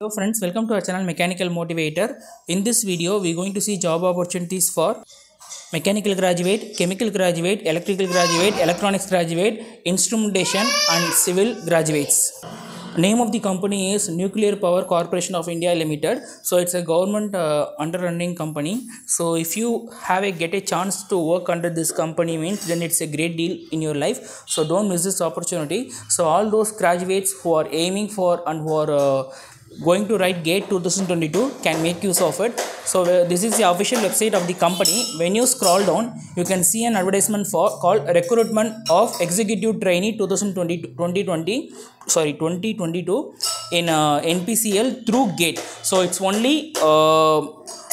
Hello friends, welcome to our channel Mechanical Motivator. In this video, we are going to see job opportunities for mechanical graduate, chemical graduate, electrical graduate, electronics graduate, instrumentation and civil graduates. Name of the company is Nuclear Power Corporation of India Limited. So it's a government underrunning company. So if you get a chance to work under this company means then it's a great deal in your life. So don't miss this opportunity. So all those graduates who are aiming for and who are going to write GATE 2022 can make use of it. So this is the official website of the company. When you scroll down, you can see an advertisement for called Recruitment of Executive Trainee 2022 in NPCL through GATE. So it's only the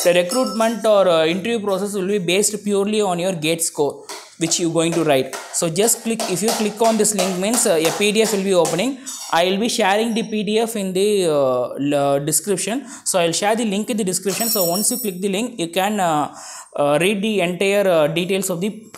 recruitment or interview process will be based purely on your GATE score which you going to write. So just click, if you click on this link means a PDF will be opening. I will be sharing the PDF in the description. So I will share the link in the description. So once you click the link, you can read the entire details of the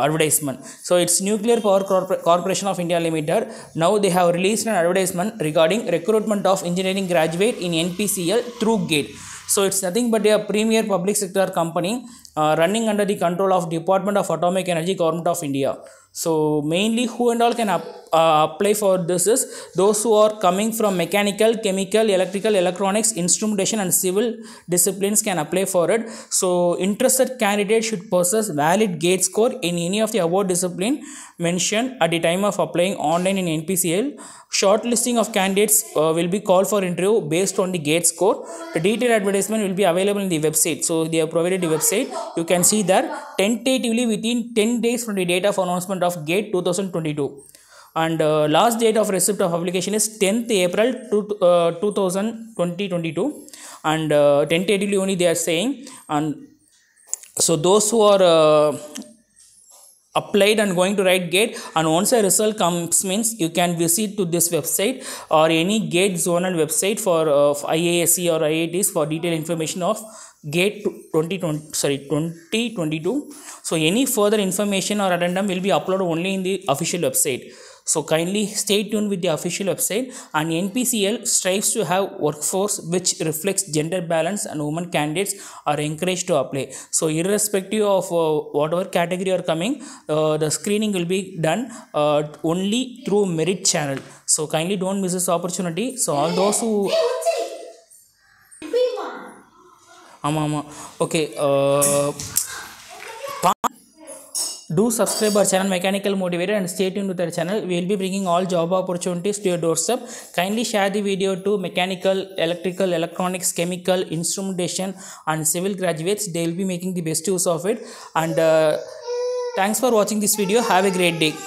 advertisement. So it's Nuclear Power Corporation of India Limited. Now they have released an advertisement regarding recruitment of engineering graduate in NPCL through GATE. So it's nothing but a premier public sector company running under the control of Department of Atomic Energy, Government of India. So mainly who and all can apply for this is those who are coming from mechanical, chemical, electrical, electronics, instrumentation and civil disciplines can apply for it. So interested candidates should possess valid GATE score in any of the above discipline mentioned at the time of applying online in NPCL. Shortlisting of candidates will be called for interview based on the GATE score. The detailed advertisement will be available in the website. So they have provided the website. You can see that tentatively within 10 days from the date of announcement of GATE 2022. And last date of receipt of application is 10th April 2022. And tentatively only they are saying. And so those who are applied and going to write GATE, and once a result comes means you can visit to this website or any GATE zonal website for IASC or IITs for detailed information of GATE 2022. So any further information or addendum will be uploaded only in the official website. So kindly stay tuned with the official website. And NPCL strives to have workforce which reflects gender balance, and women candidates are encouraged to apply. So irrespective of whatever category are coming, the screening will be done only through merit channel. So kindly don't miss this opportunity. So all those who okay, do subscribe our channel Mechanical Motivator and stay tuned with our channel. We will be bringing all job opportunities to your doorstep. Kindly share the video to mechanical, electrical, electronics, chemical, instrumentation and civil graduates. They will be making the best use of it. And thanks for watching this video. Have a great day.